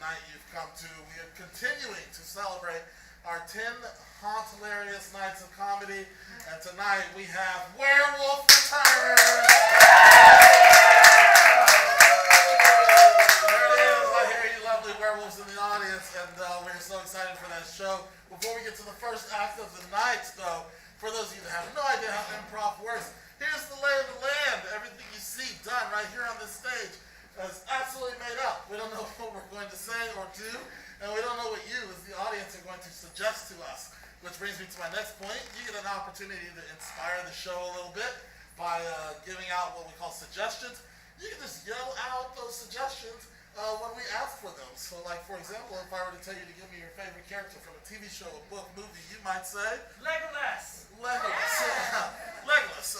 night you've come to. We are continuing to celebrate our 10 haunt hilarious nights of comedy, and tonight we have Werewolf Return. There it is. I hear you lovely werewolves in the audience, and we're so excited for that show. Before we get to the first act of the night, though, for those of you that have no idea how improv works, here's the lay of the land. Everything you see done right here on this stage is absolutely made up. We don't know what we're going to say or do, and we don't know what you, as the audience, are going to suggest to us. Which brings me to my next point. You get an opportunity to inspire the show a little bit by giving out what we call suggestions. You can just yell out those suggestions when we ask for them. So, like, for example, if I were to tell you to give me your favorite character from a TV show, a book, movie, you might say? Legolas! Legolas. Legolas.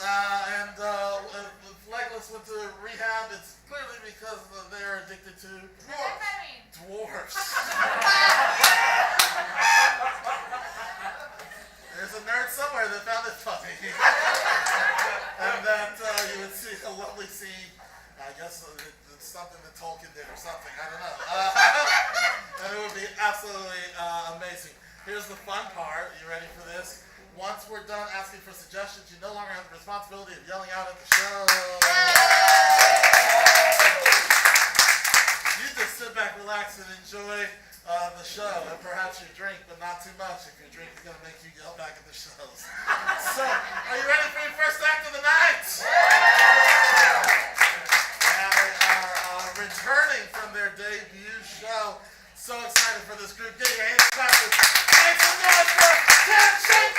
If Legolas went to rehab, it's clearly because they're addicted to dwarfs. There's a nerd somewhere that found it funny. And that you would see a lovely scene. I guess it's something that Tolkien did or something. I don't know. And it would be absolutely amazing. Here's the fun part. You ready for this? Once we're done asking for suggestions, you no longer have the responsibility of yelling out at the show. You just sit back, relax, and enjoy the show, and perhaps your drink, but not too much if your drink is going to make you yell back at the shows. So, are you ready for your first act of the night? Now they are returning from their debut show. So excited for this group. Get your hands clapping. Make some noise for Tim Shake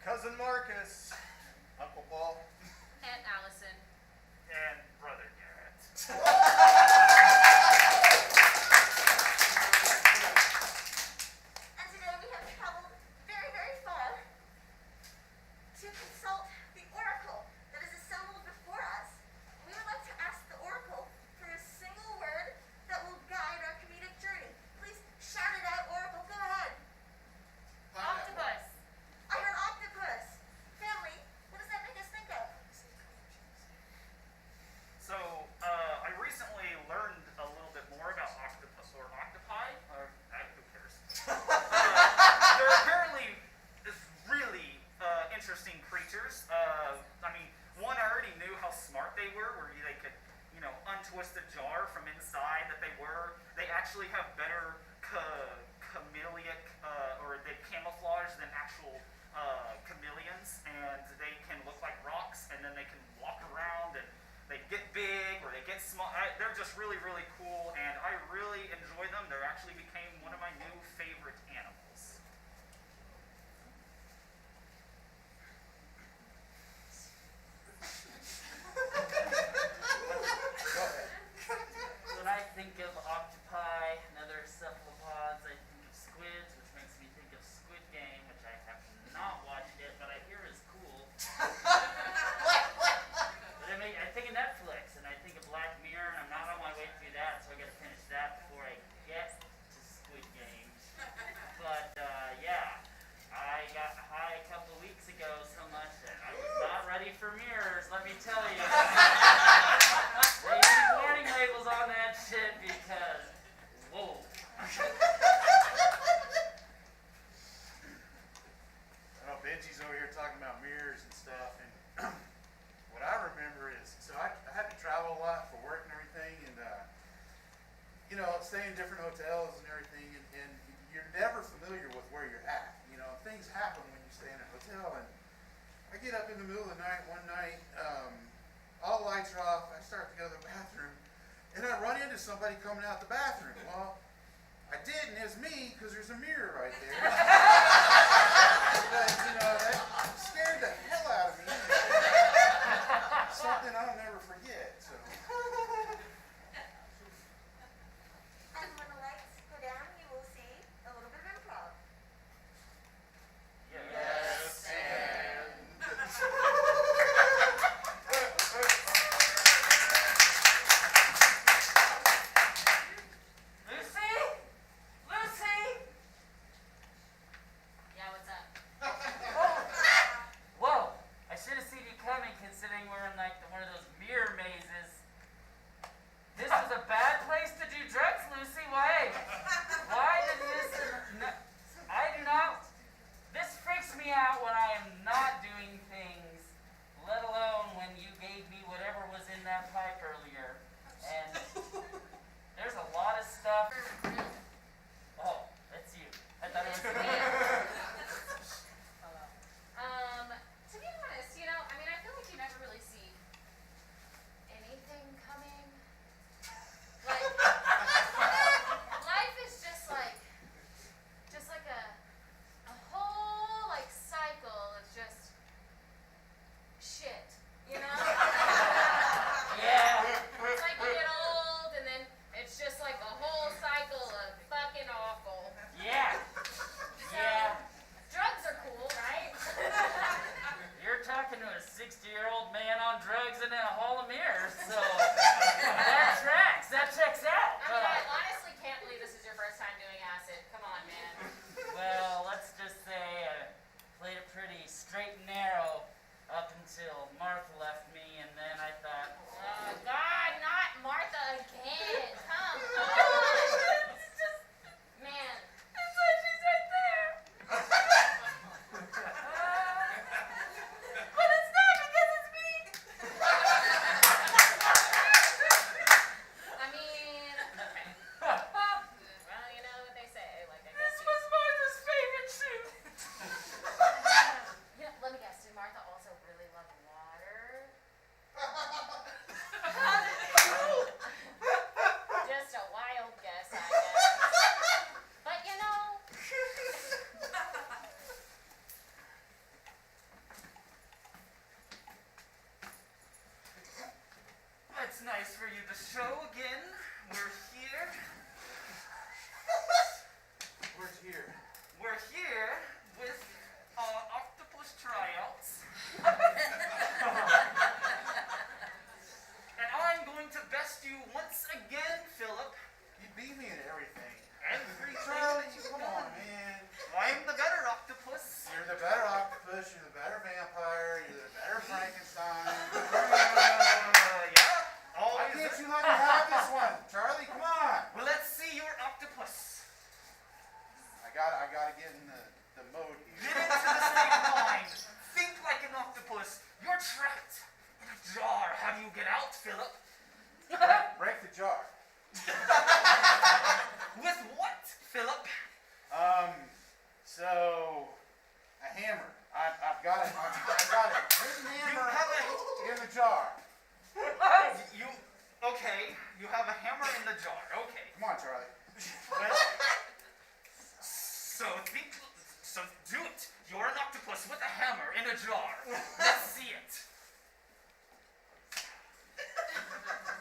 Cousin Marcus, Uncle Paul, Aunt Allison, and Brother Garrett. And today we have traveled very, very far to consult the oracle that is assembled before us. We would like to ask the oracle for a single word that will guide our comedic journey. Please shout it out, oracle. Go ahead. Octopus, I heard octopus. Family, what does that make us think of? So, I recently learned a little bit more about octopus or octopi, or who cares? They're apparently really interesting creatures. I mean, one, I already knew how smart they were, where they could, untwist a jar from inside that they were. They actually have better chameleonic, or they camouflage than actual chameleons, and they can look like rocks, and then they can walk around, and they get big or they get small. They're just really, really cool, and I really enjoy them. They actually became one of my new favorite animals. When I think of octopi and other cephalopods, I think of squids, which makes me think of Squid Game, which I have not watched yet, but I hear is cool. But I think of Netflix, and I think of Black Mirror, and I'm not on my way through that, somebody coming out the bathroom. Well, I did, and it was me, because there's a mirror right there. But, that scared the hell out of me. Something I'll never forget, so. And when the lights go down, you will see a little bit of improv. Yes. Lucy? Lucy? Yeah, what's up? Whoa, I should have seen you coming considering we're in like one of those mirror mazes. This is a bad place to do drugs, Lucy. Why? Why did this? I do not. This freaks me out when I am not doing things, let alone when you gave me whatever was in that pipe earlier. And there's a lot of stuff. Oh, that's you. I thought it was me. To be honest, I mean, I feel like you never really see anything coming. Like, life is just like a whole, like, cycle of just shit, Yeah. It's like you get old, and then it's just like a whole cycle of fucking awful. Yeah. Yeah. Drugs are cool, right? You're talking to a 60-year-old man on drugs and in a hall of mirrors, so that tracks. That checks out. I mean, I honestly can't believe this is your first time doing acid. Come on, man. Well, let's just say I played it pretty straight and narrow up until Martha left me, and then I thought, Oh, God, not Martha again. Come on. It's just, man. it's like she's right there. But it's not because it's me. I mean, okay. Well, you know what they say. Like, I guess This was Martha's favorite shoe. let me guess. Did Martha also really love water? Just a wild guess, I guess. But It's nice for you to show again. We're here. Where's here? We're here with Octopus tryouts. And I'm going to best you once again, Philip. You beat me at everything. Everything Charlie, that you've come done. on, man. I'm the better octopus. You're the better octopus, you're the better vampire, you're the better Frankenstein. Yeah. Why Always. can't you let me have this one? Charlie, come on. Well, let's see your octopus. I gotta get in the mode Get here. into the state of mind. Think like an octopus. You're trapped in a jar. How do you get out, Philip? Break the jar. With what, Philip? So a hammer. I've got it. I've got it. Hidden hammer in the jar. You okay? You have a hammer in the jar. Okay. Come on, Charlie. Well, so do it. You're an octopus with a hammer in a jar. Let's see it.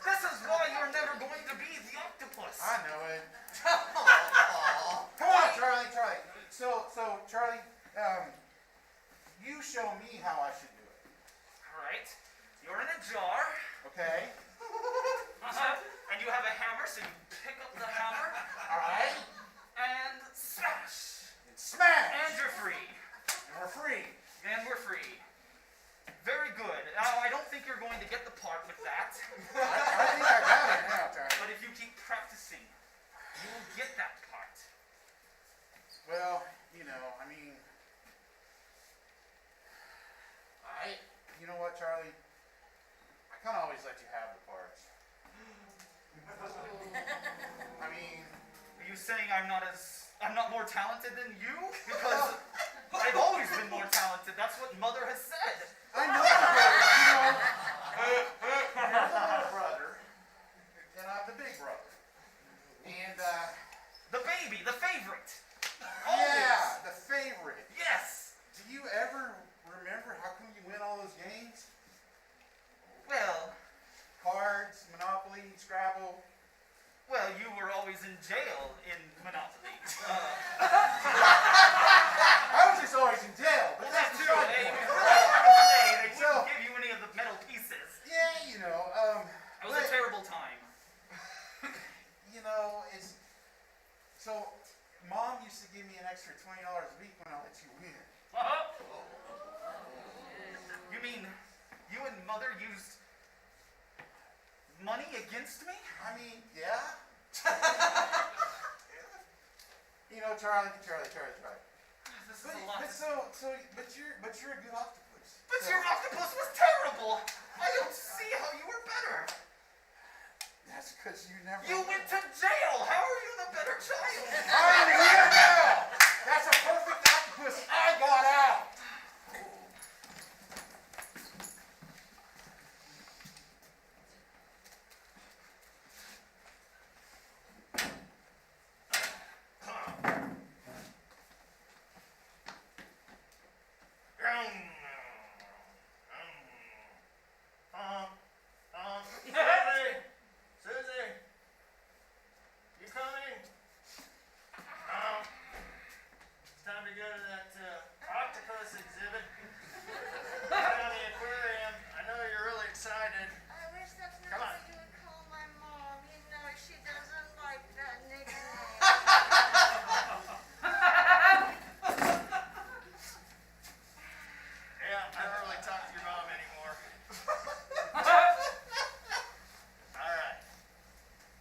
This is why you're never going to be the octopus. I know it. Come on, Charlie. So Charlie, you show me how I should do it. All right. You're in a jar. Okay. And you have a hammer, so you pick up the hammer. All right. And smash. And smash. And you're free. And we're free. And we're free. Very good. Now, I don't think you're going to get the part with that. I think I got it now, Charlie. But if you keep practicing, you will get that part. Well, I mean, you know what, Charlie? I kind of always let you have the parts. I mean, Are you saying I'm not more talented than you? Because I've always been more talented. That's what Mother has said. I know, you're the little brother, and I'm the big brother. was in jail in Monopoly. I was just always in jail, but that's Too. beside the They point. wouldn't So- give you any of the metal pieces. Yeah, It was a terrible time. it's so. Mom used to give me an extra $20 a week when I let you win. You mean you and Mother used money against me? I mean, yeah. Charlie. This is a lot. But you're a good octopus. But So- your octopus was terrible. I don't see how you were better. That's because you never. You went to jail. How are you the better child? I'm here now. That's a perfect octopus. I got out. Susie, you coming? It's time to go to that octopus exhibit down the aquarium. I know you're really excited. I wish that's Come not on. what you would call my mom. She doesn't like that nickname. Yeah, I don't really talk to your mom anymore. All right.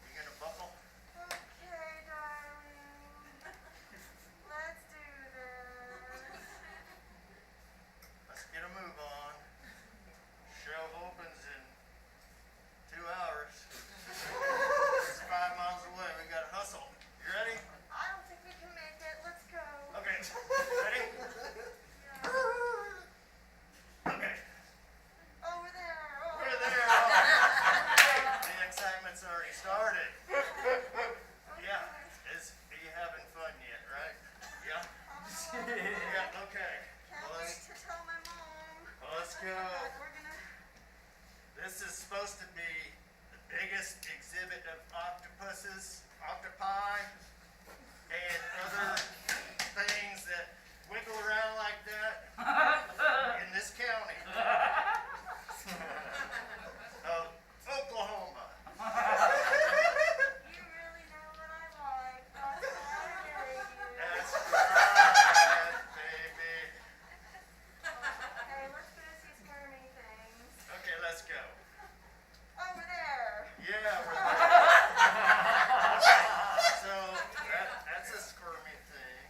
You gonna buckle? Okay, darling. Let's do this. Let's get a move on. Show opens in 2 hours. It's 5 miles away. We gotta hustle. You ready? I don't think we can make it. Let's go. Okay. Ready? Okay. Over there. We're there. The excitement's already started. Yeah. Are you having fun yet, right? Yeah? Yeah, okay. Can't Well, wait to tell my mom. let's go. We're gonna. This is supposed to be the biggest exhibit of octopuses, octopi, and other things that wiggle around like that in this county of Oklahoma. You really know what I like. That's why I married you. That's right, baby. Okay, let's go see squirmy things. Okay, let's go. Over there. Yeah, we're so that's a squirmy thing.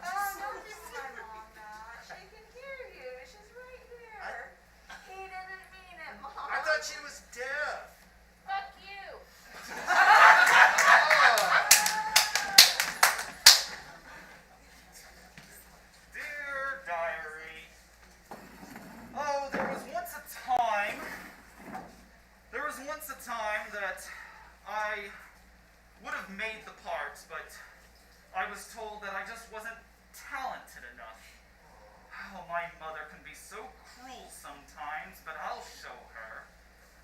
Don't give my mom that. She can hear you. She's right here. He didn't mean it, Mom. I thought she was deaf. Fuck you. Dear diary. Oh, there was once a time that I would have made the part, but I was told that I just wasn't talented enough. Oh, my mother can be so cruel sometimes, but I'll show her.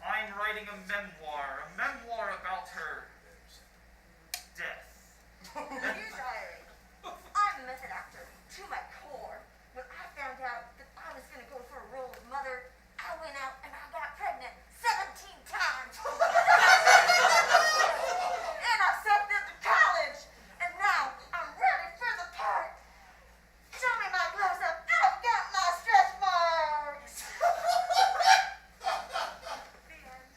I'm writing a memoir about her death. Dear diary, I'm a method actor to my core. When I found out that I was going to go for a role of mother, I went out and I got pregnant 17 times. And I sent them to college. And now I'm ready for the part. Show me my close up. I've got my stretch marks. The end.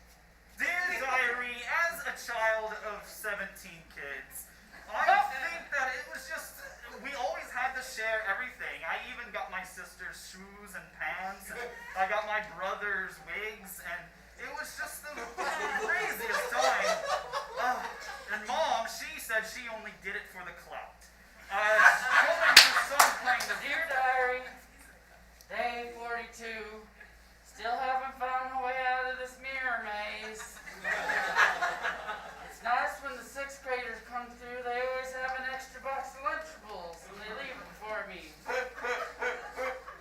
Dear diary, as a child of 17 kids, I think that it was just, we always had to share everything. I even got my sister's shoes and pants, and I got my brother's wigs, and it was just the craziest time. And Mom, she said she only did it for the clout. Hoping for some kind of Dear diary, day 42. Still haven't found a way out of this mirror maze. It's nice when the 6th graders come through. They always have an extra box of Lunchables and they leave them for me.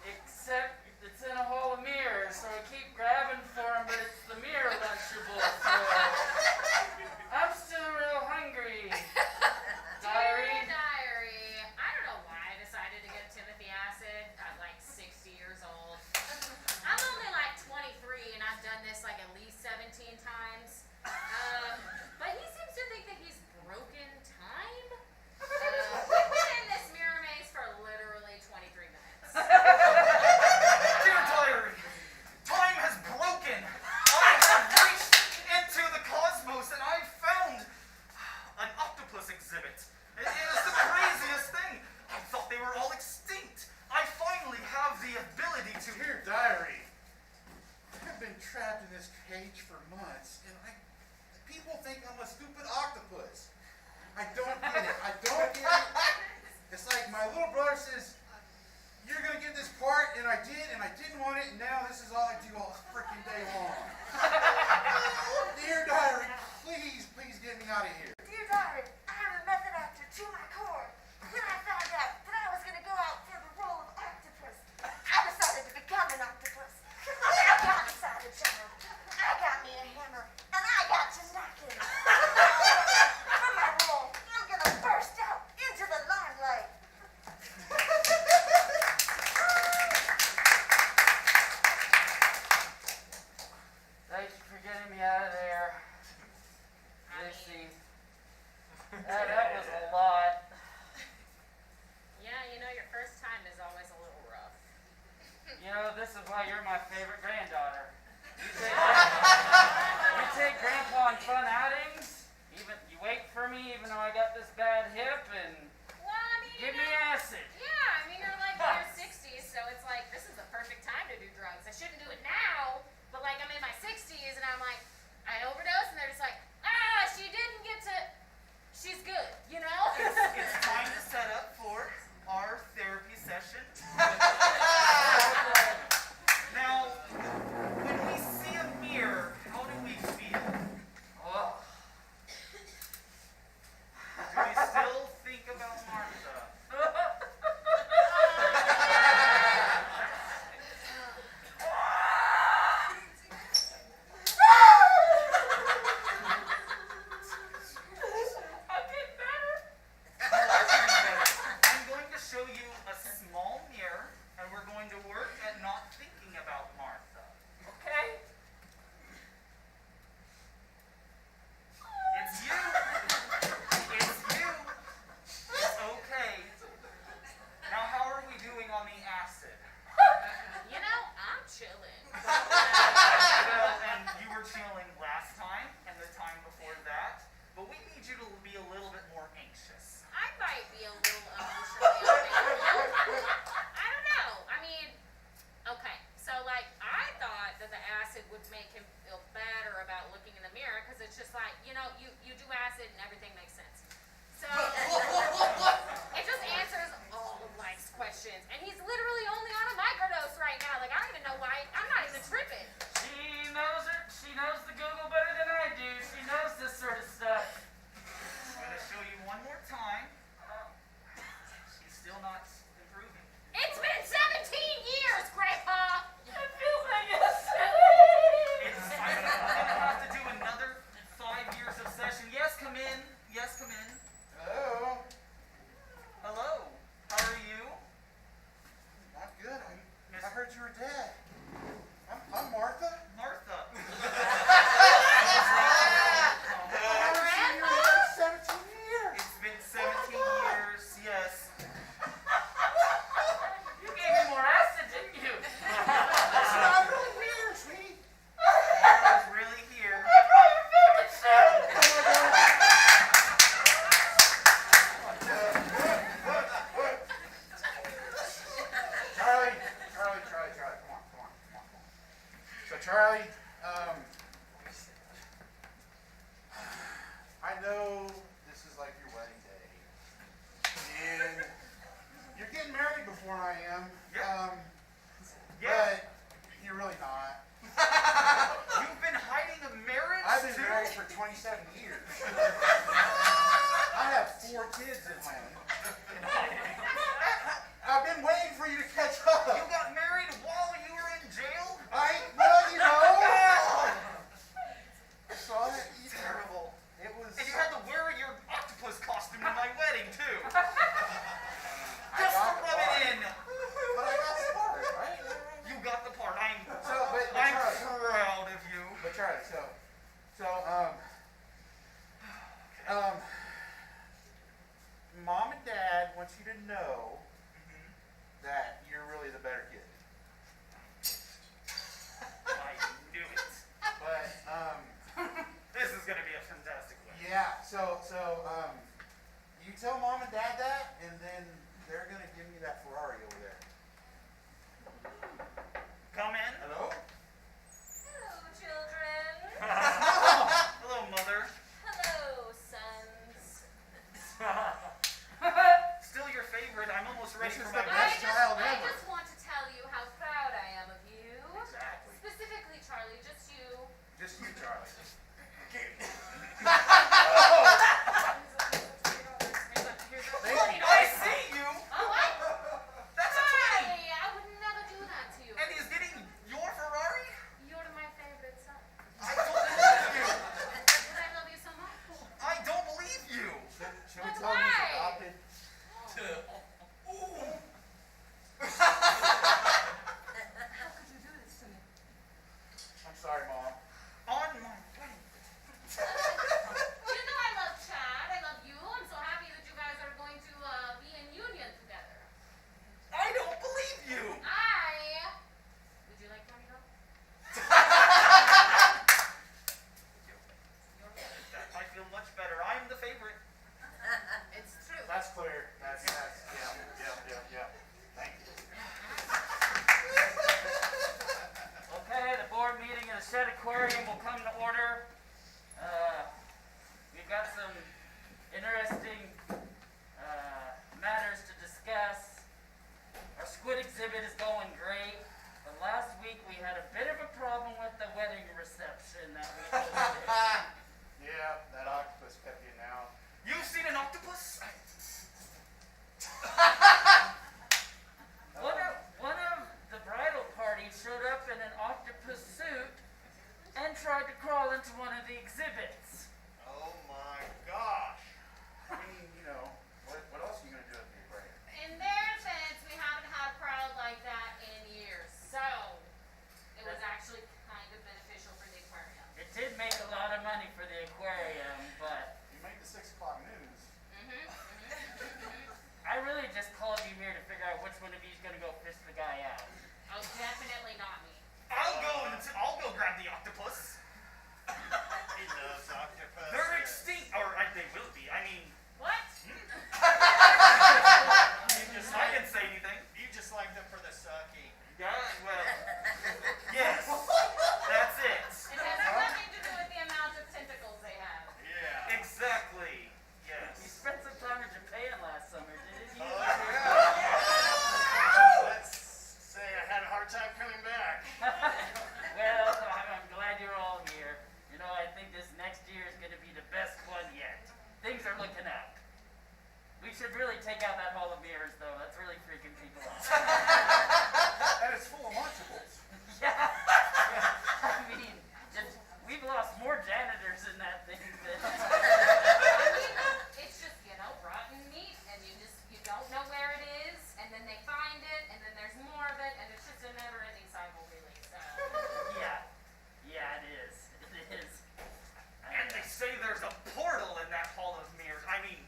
Except it's in a hole of mirrors, so I keep grabbing in this cage for months, and people think I'm a stupid octopus. I don't get it. I don't get it. It's like my little brother says, you're going to get this part, and I did, and I didn't want it, and now this is all I do all freaking day long. Dear diary, please get me out of here. Dear diary, I am a method actor to my core. When I found out that I was going to go out for the role of Octopus, I decided to become an octopus. I got decided, child. I got me a hammer, and I got to knocking. For my role, I'm going to burst out into the limelight. Thanks for getting me out of there. Lucy. That was a lot. Yeah, you know, your first time is always a little rough. You know, this is why you're my favorite granddaughter. You take Grandpa on fun outings. You wait for me even though I got this bad hip, and Well, I mean, give you me know, acid. yeah, I mean, you're like in your 60s, so it's like, this is the perfect time to do drugs. I shouldn't do it now, but like I'm in my 60s and I'm like, I overdose, and they're just like, she didn't get to, she's good, you know? It's time to set up for our therapy session. Now, when we see a mirror, how do we feel? Oh. Do we still think about Martha? I'm going to show you a small mirror, and we're going to work at not thinking about Martha. Okay. It's you. It's you. It's okay. Now, how are we doing on the acid? You know, I'm chilling. Well, and you were chilling last time and the time before that, but we need you to be a little bit more anxious. I might be a little emotionally unavailable. I don't know. I mean, okay, so like I thought that the acid would make him feel better about looking in the mirror, because it's just like, you know, you do acid and everything makes sense. So it just answers all of life's questions, and he's literally only on a microdose right now. Like I don't even know why. I'm not even tripping. She knows it. She knows the Google better than I do. She knows this sort of stuff. I'm going to show you one more time. She's still not improving. It's been 17 years, Grandpa. It feels like yesterday. I'm gonna have to do another 5 years of session. Yes, come in. Yes, come in. Hello. Hello. How are you? Not good. I heard you were dead. I'm Martha. Martha. I haven't seen you in like 17 years. It's been 17 years, yes. You gave me more acid, didn't you? It's not really here, sweetie. Martha's really here. I brought your favorite shoe. Charlie, come on. So Charlie, I know this is like your wedding day, and you're getting married before I am. Yeah. Yeah. But you're really not. You've been hiding a marriage I've been too? married for 27 years. I have 4 kids at home. I've been waiting for you to catch up. You got married while you were in jail? Well, you know. So it's Terrible. It was. And you had to wear your octopus costume to my wedding too. I Just to got the rub part. it in. But I got the part, right? You got the part. I'm But proud Charlie, of you. Mom and Dad want you to know that you're really the better kid. I knew it. But This is gonna be a fantastic wedding. yeah, so you tell Mom and Dad that, and then they're gonna give me that Ferrari over there. Come in. Hello? Hello, children. Just you, Charlie. I see you. Oh, what? That's a Hi, 20. I would never do that to you. And he's getting your Ferrari? You're my favorite son. I don't believe you. Because I love you so much. I don't believe you. Should we But tell him he's why? adopted? How could you do this to me? I'm sorry, Mom. On my wedding. You know I love Chad. I love you. I'm so happy that you guys are going to be in union together. I don't believe you. Would you like Tommy Girl? I feel much better. I'm the favorite. It's true. That's clear. That's yeah. Thank you. Okay, the board meeting in the shed aquarium will come to order. We've got some interesting matters to discuss. Our squid exhibit is going great, but last week we had a bit of a problem with the wedding reception that we hosted. Yeah, that octopus kept you now. You've seen an octopus? One of the bridal party showed up in an octopus suit and tried to crawl into one of the exhibits. Oh my gosh. I mean, what else are you gonna do at the aquarium? In their defense, we haven't had a crowd like that in years. So, it was actually kind of beneficial for the aquarium. It did make a lot of money for the aquarium, but You made the 6 o'clock news. I really just called you here to figure out which one of you is gonna go fish the guy out. Oh, definitely not me. I'll go grab the octopus. He loves octopus. They're extinct, or they will be. I mean, What? I didn't say anything. You just like them for the sucking. Yeah, well, yes, that's it. It has nothing to do with the amount of tentacles they have. Yeah. Exactly. You Yes. spent some time in Japan last summer, didn't you? Oh, yeah. Let's say I had a hard time coming back. Well, I'm glad you're all here. I think this next year is gonna be the best one yet. Things are looking up. We should really take out that hall of mirrors, though. That's really freaking people out. And it's full of Lunchables. Yeah. I mean, we've lost more janitors in that thing than. It's just, rotten meat, and you don't know where it is, and then they find it, and then there's more of it, and it's just a never-ending cycle, really. So, Yeah, it is. It is. And they say there's a portal in that hall of mirrors. I mean,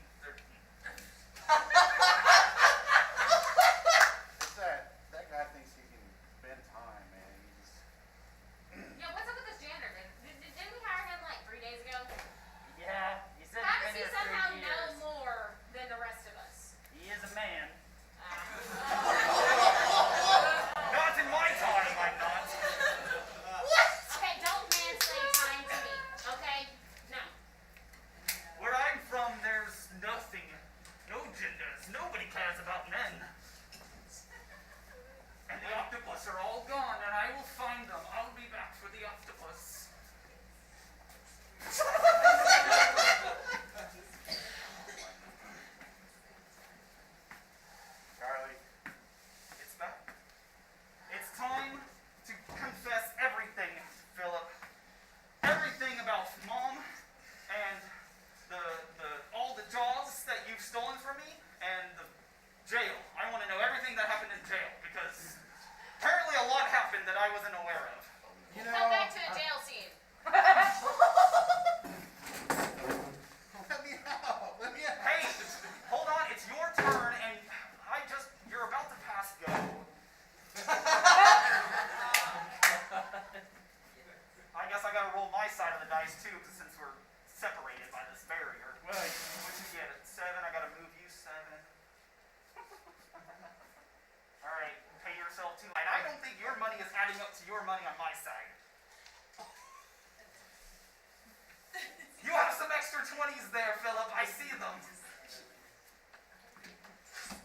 It's that guy thinks he can bend time, man. He just yeah, what's up with this janitor? Didn't we hire him like 3 days ago? Yeah, he said How he's does been he here somehow 3 know years. more than the rest of us? He is a man. not in my time, I'm not. Okay, don't mansplain time to me, okay? No. Where I'm from, there's nothing. No genders. Nobody cares about men. And the octopus are all gone, and I will find them. I'll be back for the octopus. Charlie. It's back. It's time to confess everything, Philip. Everything about Mom and all the jobs that you've stolen from me and the jail. I want to know everything that happened in jail because apparently a lot happened that I wasn't aware of. Come back to the jail scene. Let me out. Let me out. Hey, hold on, it's your turn and you're about to pass go. I guess I gotta roll my side of the dice too, since we're separated by this barrier. Well, What'd you get? At 7, I gotta move you 7. Alright, pay yourself 2. And I don't think your money is adding up to your money on my side. You have some extra 20s there, Philip. I see them.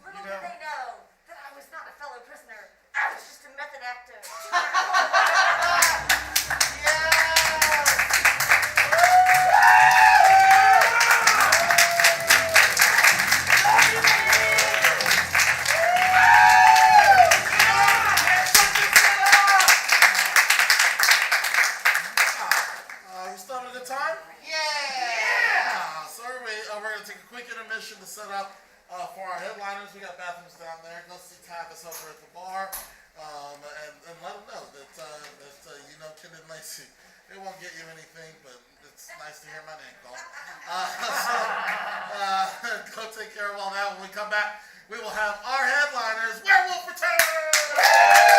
Little did they know that I was not a fellow prisoner. I was just a method actor. Yeah! good time? Yeah! So we're going to take a quick intermission to set up for our headliners. We got bathrooms down there. Go see Tavis over at the bar, and let them know that you know Kid and Lacey. It won't get you anything, but it's nice to hear my name called. Go take care of all that. When we come back, we will have our headliners, Werewolf Return!